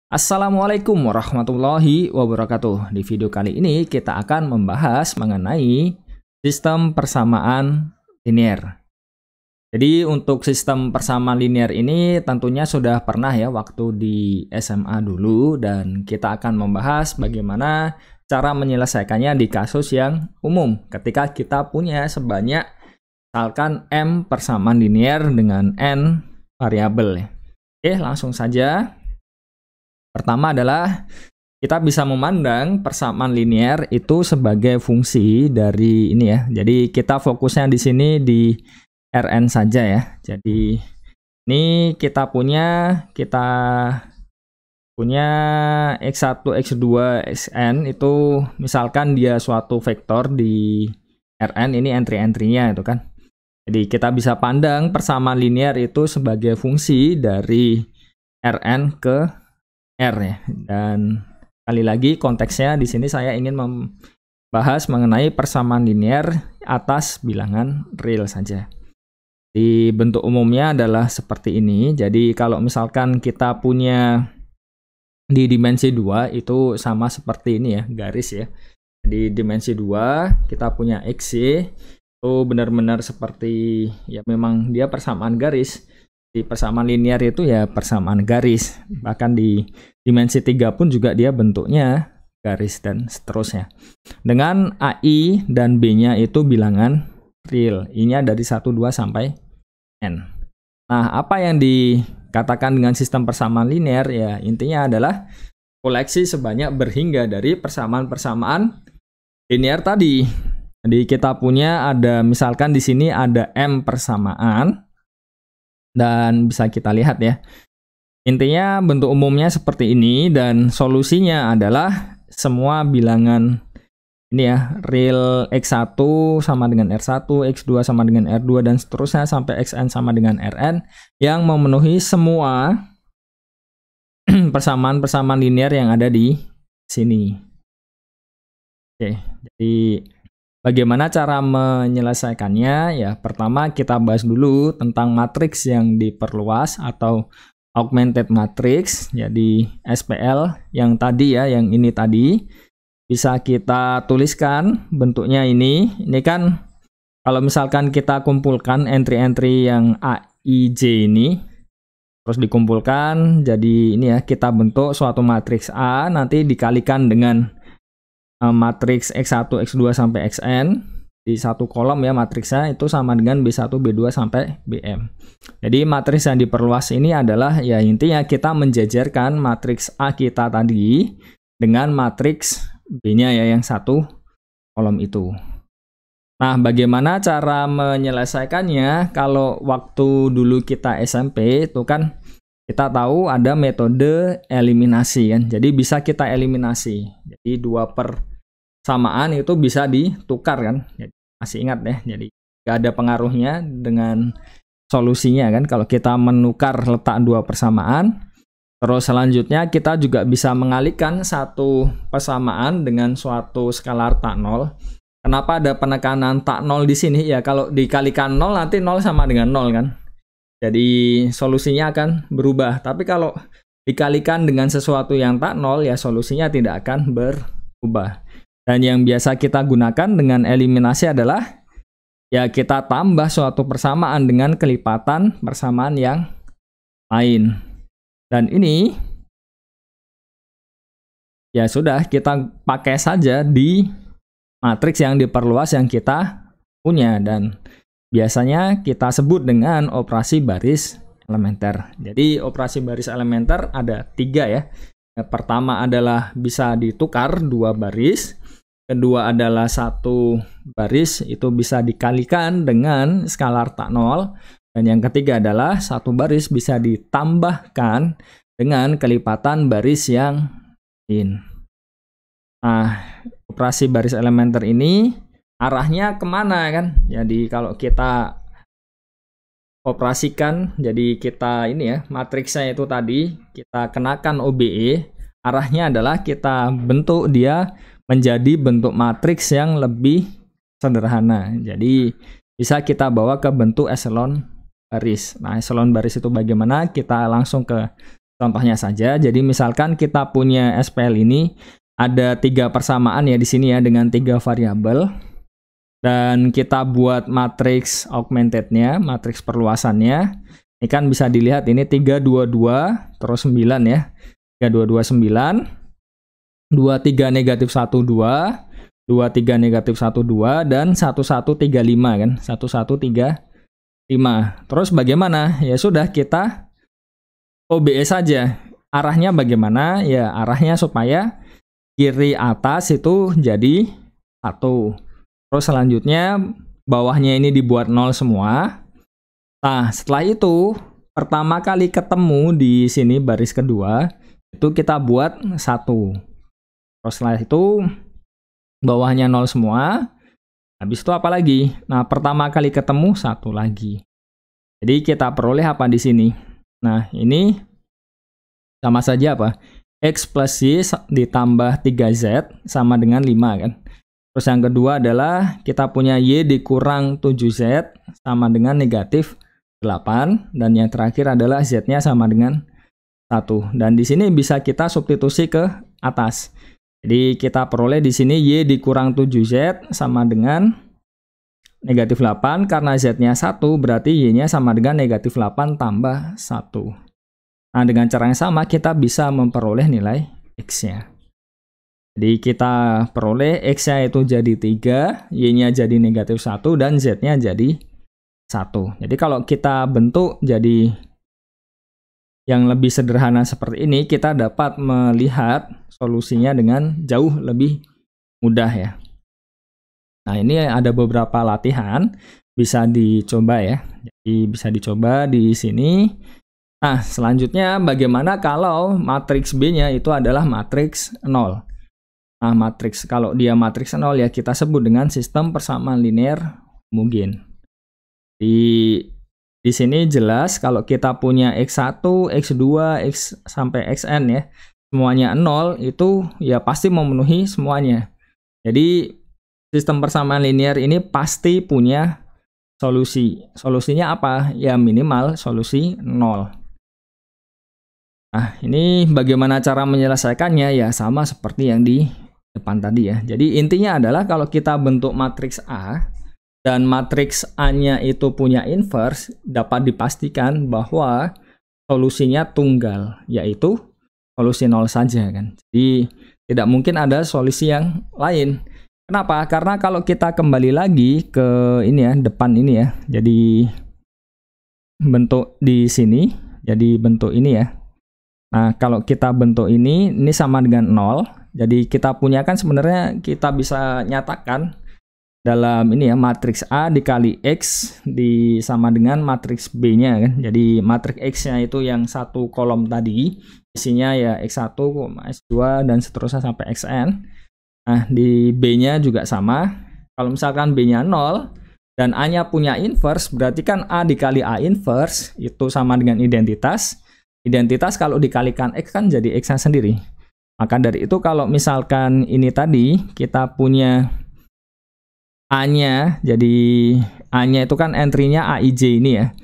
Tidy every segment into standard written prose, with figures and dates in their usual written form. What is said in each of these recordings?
Assalamualaikum warahmatullahi wabarakatuh. Di video kali ini kita akan membahas mengenai sistem persamaan linear. Jadi untuk sistem persamaan linear ini tentunya sudah pernah ya waktu di SMA dulu, dan kita akan membahas bagaimana cara menyelesaikannya di kasus yang umum ketika kita punya sebanyak misalkan M persamaan linear dengan N variabel. Oke, langsung saja. Pertama adalah kita bisa memandang persamaan linear itu sebagai fungsi dari ini ya. Jadi kita fokusnya di sini di Rn saja ya. Jadi ini kita punya x1, x2, xn itu misalkan dia suatu vektor di Rn, ini entry-entry-nya itu kan. Jadi kita bisa pandang persamaan linear itu sebagai fungsi dari Rn ke R ya. Dan kali lagi konteksnya di sini saya ingin membahas mengenai persamaan linear atas bilangan real saja. Di bentuk umumnya adalah seperti ini. Jadi kalau misalkan kita punya di dimensi 2 itu sama seperti ini ya, garis ya. Di dimensi 2 kita punya XY itu benar-benar seperti ya, memang dia persamaan garis. Di persamaan linear itu ya persamaan garis. Bahkan di dimensi 3 pun juga dia bentuknya garis dan seterusnya. Dengan AI dan B-nya itu bilangan real. I-nya dari 1, 2 sampai N. Nah, apa yang dikatakan dengan sistem persamaan linear? Ya, intinya adalah koleksi sebanyak berhingga dari persamaan-persamaan linear tadi. Jadi kita punya ada misalkan di sini ada M persamaan. Dan bisa kita lihat ya. Intinya bentuk umumnya seperti ini, dan solusinya adalah semua bilangan ini ya, real x1 sama dengan r1, x2 sama dengan r2 dan seterusnya sampai xn sama dengan rn yang memenuhi semua persamaan-persamaan linear yang ada di sini. Oke, jadi bagaimana cara menyelesaikannya? Ya, pertama kita bahas dulu tentang matriks yang diperluas atau augmented matrix. Jadi SPL yang tadi ya, yang ini tadi bisa kita tuliskan bentuknya ini. Ini kan kalau misalkan kita kumpulkan entry-entry yang A, I, J ini terus dikumpulkan jadi ini ya, kita bentuk suatu matriks A, nanti dikalikan dengan matriks X1, X2 sampai Xn di satu kolom ya, matriksnya itu sama dengan B1, B2 sampai Bm. Jadi matriks yang diperluas ini adalah ya intinya kita menjajarkan matriks A kita tadi dengan matriks B-nya ya yang satu kolom itu. Nah, bagaimana cara menyelesaikannya? Kalau waktu dulu kita SMP itu kan kita tahu ada metode eliminasi kan. Jadi bisa kita eliminasi. Jadi dua persamaan itu bisa ditukar kan. Jadi, masih ingat ya. Jadi nggak ada pengaruhnya dengan solusinya kan. Kalau kita menukar letak dua persamaan. Terus selanjutnya kita juga bisa mengalihkan satu persamaan dengan suatu skalar tak nol. Kenapa ada penekanan tak nol di sini? Ya kalau dikalikan nol nanti nol sama dengan nol kan. Jadi solusinya akan berubah. Tapi kalau dikalikan dengan sesuatu yang tak nol ya solusinya tidak akan berubah. Dan yang biasa kita gunakan dengan eliminasi adalah ya kita tambah suatu persamaan dengan kelipatan persamaan yang lain. Dan ini ya sudah kita pakai saja di matriks yang diperluas yang kita punya, dan biasanya kita sebut dengan operasi baris elementer. Jadi operasi baris elementer ada 3 ya. Yang pertama adalah bisa ditukar 2 baris. Kedua adalah 1 baris itu bisa dikalikan dengan skalar tak nol. Dan yang ketiga adalah 1 baris bisa ditambahkan dengan kelipatan baris yang lain. Nah, operasi baris elementer ini arahnya kemana kan? Jadi kalau kita operasikan, jadi kita ini ya, matriksnya itu tadi kita kenakan OBE, arahnya adalah kita bentuk dia menjadi bentuk matriks yang lebih sederhana. Jadi bisa kita bawa ke bentuk eselon baris. Nah, eselon baris itu bagaimana? Kita langsung ke Contohnya saja, jadi misalkan kita punya SPL ini ada 3 persamaan ya di sini ya dengan 3 variabel. Dan kita buat matriks augmented-nya, matriks perluasannya. Ini kan bisa dilihat ini 3, 2, 2, terus 9 ya. 3, 2, 2, 9. 2, 3, negatif 1, 2. 2, 3, negatif 1, 2. Dan 1, 1, 3, 5 kan. 1, 1, 3, 5. Terus bagaimana? Ya sudah, kita OBS saja. Arahnya bagaimana? Ya arahnya supaya kiri atas itu jadi 1. Terus selanjutnya bawahnya ini dibuat 0 semua. Nah, setelah itu pertama kali ketemu di sini baris kedua itu kita buat 1. Terus setelah itu bawahnya 0 semua. Habis itu apa lagi? Nah, pertama kali ketemu 1 lagi. Jadi kita peroleh apa di sini? Nah, ini sama saja apa? X plus Y ditambah 3Z sama dengan 5 kan? Terus yang kedua adalah kita punya Y dikurang 7Z sama dengan negatif 8. Dan yang terakhir adalah Z-nya sama dengan 1. Dan di sini bisa kita substitusi ke atas. Jadi kita peroleh di sini Y dikurang 7Z sama dengan negatif 8. Karena Z-nya 1 berarti Y-nya sama dengan negatif 8 tambah 1. Nah dengan cara yang sama kita bisa memperoleh nilai X-nya. Jadi kita peroleh X-nya itu jadi 3, Y-nya jadi negatif 1, dan Z-nya jadi 1. Jadi kalau kita bentuk jadi yang lebih sederhana seperti ini, kita dapat melihat solusinya dengan jauh lebih mudah ya. Nah ini ada beberapa latihan, bisa dicoba ya. Jadi bisa dicoba di sini. Nah selanjutnya bagaimana kalau matriks B-nya itu adalah matriks 0. Nah, matriks kalau dia matriks 0 ya kita sebut dengan sistem persamaan linear homogen. Di sini jelas kalau kita punya X1, X2, X sampai Xn ya, semuanya 0 itu ya pasti memenuhi semuanya. Jadi sistem persamaan linear ini pasti punya solusi. Solusinya apa? Ya minimal solusi 0. Nah, ini bagaimana cara menyelesaikannya? Ya sama seperti yang di depan tadi ya. Jadi intinya adalah kalau kita bentuk matriks A dan matriks A-nya itu punya inverse, dapat dipastikan bahwa solusinya tunggal, yaitu solusi 0 saja kan. Jadi tidak mungkin ada solusi yang lain. Kenapa? Karena kalau kita kembali lagi ke ini ya, depan ini ya. Jadi bentuk di sini, jadi bentuk ini ya. Nah, kalau kita bentuk ini sama dengan 0. Jadi kita punya kan sebenarnya kita bisa nyatakan dalam ini ya matriks A dikali X sama dengan matriks B-nya kan. Jadi matriks X-nya itu yang satu kolom tadi isinya ya X1, X2 dan seterusnya sampai Xn. Nah, di B-nya juga sama. Kalau misalkan B-nya 0 dan A-nya punya inverse, berarti kan A dikali A inverse itu sama dengan identitas. Identitas kalau dikalikan X kan jadi X-nya sendiri. Maka dari itu kalau misalkan ini tadi kita punya A-nya, jadi A-nya itu kan entry-nya AIJ ini ya.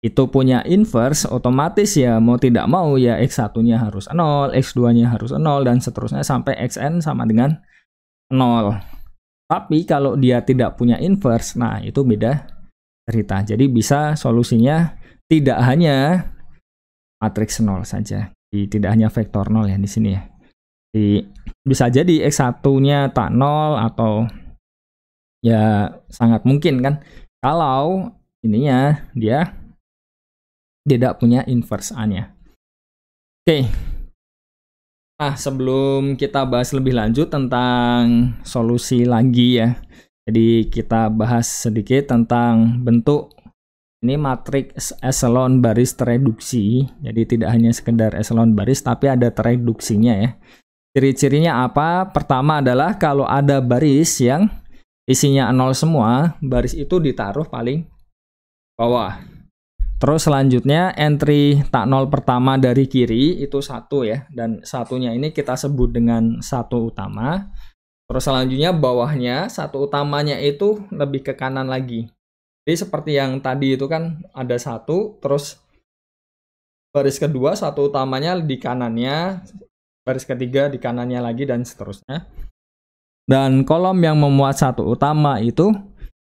Itu punya inverse, otomatis ya mau tidak mau ya X1-nya harus 0, X2-nya harus 0, dan seterusnya sampai Xn sama dengan 0. Tapi kalau dia tidak punya inverse, nah itu beda cerita. Jadi bisa solusinya tidak hanya matriks 0 saja. Tidak hanya vektor 0 ya di sini ya. Jadi, bisa jadi X1-nya tak 0 atau ya sangat mungkin kan kalau ininya dia tidak punya inverse A-nya. Oke. Nah, sebelum kita bahas lebih lanjut tentang solusi lagi ya. Jadi kita bahas sedikit tentang bentuk ini matriks eselon baris tereduksi. Jadi tidak hanya sekedar eselon baris tapi ada tereduksinya ya. Ciri-cirinya apa? Pertama adalah kalau ada baris yang isinya 0 semua, baris itu ditaruh paling bawah. Terus selanjutnya entry tak 0 pertama dari kiri itu 1 ya, dan satunya ini kita sebut dengan 1 utama. Terus selanjutnya bawahnya 1 utamanya itu lebih ke kanan lagi. Jadi seperti yang tadi itu kan ada 1, terus baris kedua satu utamanya di kanannya, baris ketiga di kanannya lagi, dan seterusnya. Dan kolom yang memuat satu utama itu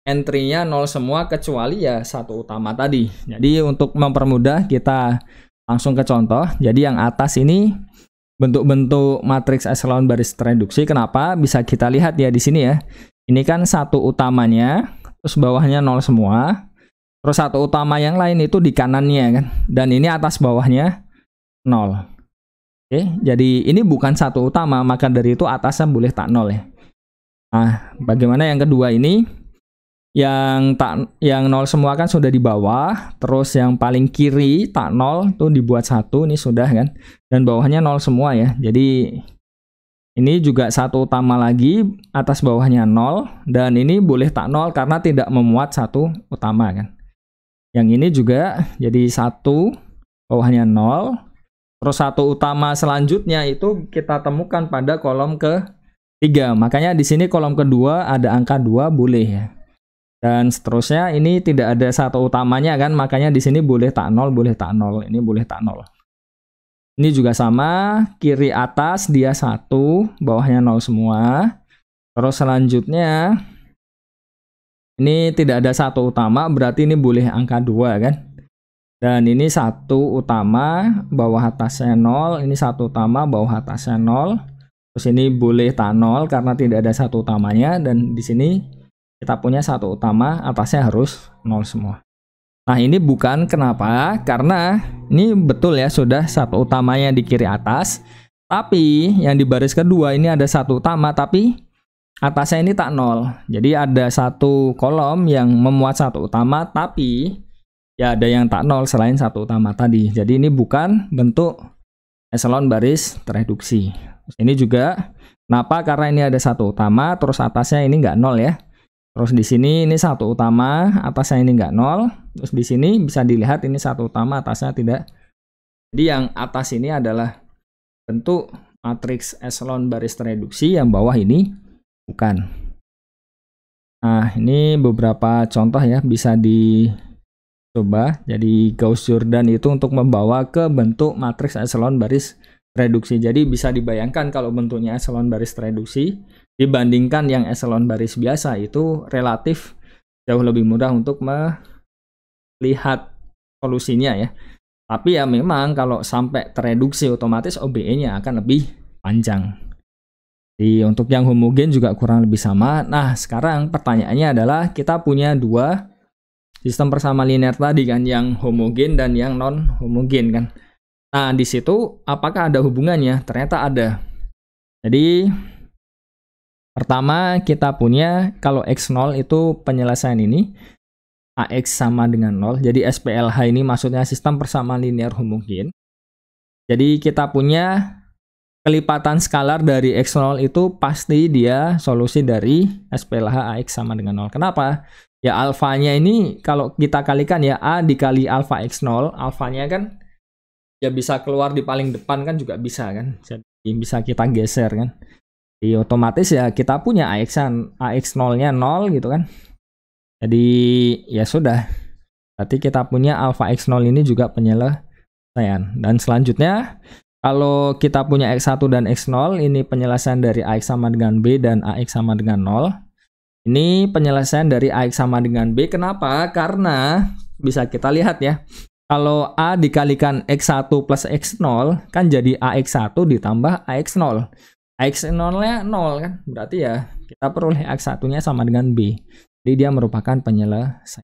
entry-nya 0 semua kecuali ya satu utama tadi. Jadi untuk mempermudah kita langsung ke contoh. Jadi yang atas ini bentuk-bentuk matriks echelon baris tereduksi. Kenapa? Bisa kita lihat ya di sini ya. Ini kan satu utamanya, terus bawahnya 0 semua. Terus satu utama yang lain itu di kanannya kan. Dan ini atas bawahnya 0. Oke, jadi ini bukan satu utama, maka dari itu atasnya boleh tak 0 ya. Nah, bagaimana yang kedua ini? Yang 0 semua kan sudah di bawah, terus yang paling kiri tak 0 tuh dibuat 1, ini sudah kan. Dan bawahnya 0 semua ya. Jadi ini juga satu utama lagi, atas bawahnya 0, dan ini boleh tak 0 karena tidak memuat satu utama kan. Yang ini juga jadi 1, bawahnya 0. Terus satu utama selanjutnya itu kita temukan pada kolom ke-3. Makanya di sini kolom kedua ada angka 2 boleh ya. Dan seterusnya ini tidak ada satu utamanya kan, makanya di sini boleh tak 0, boleh tak 0. Ini boleh tak 0. Ini juga sama, kiri atas dia 1, bawahnya 0 semua. Terus selanjutnya ini tidak ada satu utama, berarti ini boleh angka 2 kan. Dan ini satu utama, bawah atasnya 0. Ini satu utama, bawah atasnya 0. Terus ini boleh tak 0 karena tidak ada satu utamanya. Dan di sini kita punya satu utama, atasnya harus 0 semua. Nah ini bukan, kenapa? Karena ini betul ya, sudah satu utamanya di kiri atas. Tapi yang di baris kedua ini ada satu utama, tapi atasnya ini tak 0. Jadi ada satu kolom yang memuat satu utama, tapi ya ada yang tak 0 selain satu utama tadi. Jadi ini bukan bentuk echelon baris tereduksi. Terus ini juga, kenapa? Karena ini ada satu utama, terus atasnya ini nggak 0 ya. Terus di sini ini satu utama, atasnya ini nggak 0. Terus di sini bisa dilihat ini satu utama, atasnya tidak. Jadi yang atas ini adalah bentuk matriks echelon baris tereduksi, yang bawah ini bukan. Nah, ini beberapa contoh ya, bisa dicoba. Jadi Gauss-Jordan itu untuk membawa ke bentuk matriks echelon baris tereduksi. Jadi bisa dibayangkan kalau bentuknya echelon baris tereduksi dibandingkan yang echelon baris biasa, itu relatif jauh lebih mudah untuk melihat solusinya ya. Tapi ya memang kalau sampai tereduksi otomatis OBE-nya akan lebih panjang. Jadi untuk yang homogen juga kurang lebih sama. Nah, sekarang pertanyaannya adalah kita punya dua sistem persamaan linear tadi kan, yang homogen dan yang non homogen kan. Nah, di situ apakah ada hubungannya? Ternyata ada. Jadi pertama kita punya kalau X0 itu penyelesaian ini AX sama dengan 0. Jadi SPLH ini maksudnya sistem persamaan linear homogen. Jadi kita punya kelipatan skalar dari X0 itu pasti dia solusi dari SPLH AX sama dengan 0. Kenapa? Ya alfanya ini kalau kita kalikan ya A dikali alfa X0, alfanya kan ya bisa keluar di paling depan kan juga bisa kan. Jadi bisa kita geser kan. Jadi otomatis ya kita punya AX0-nya 0 gitu kan. Jadi ya sudah. Berarti kita punya alfa X0 ini juga penyelesaian. Dan selanjutnya kalau kita punya X1 dan X0, ini penyelesaian dari AX sama dengan B dan AX sama dengan 0. Ini penyelesaian dari AX sama dengan B. Kenapa? Karena bisa kita lihat ya. Kalau A dikalikan X1 plus X0, kan jadi AX1 ditambah AX0. AX0-nya 0 kan? Berarti ya kita peroleh AX1-nya sama dengan B. Jadi dia merupakan penyelesaian.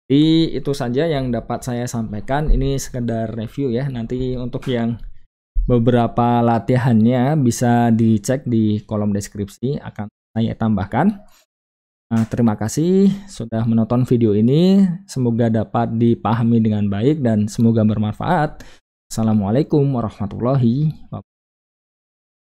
Jadi itu saja yang dapat saya sampaikan. Ini sekedar review ya. Nanti untuk yang beberapa latihannya bisa dicek di kolom deskripsi, akan saya tambahkan. Nah, terima kasih sudah menonton video ini. Semoga dapat dipahami dengan baik dan semoga bermanfaat. Assalamualaikum warahmatullahi wabarakatuh.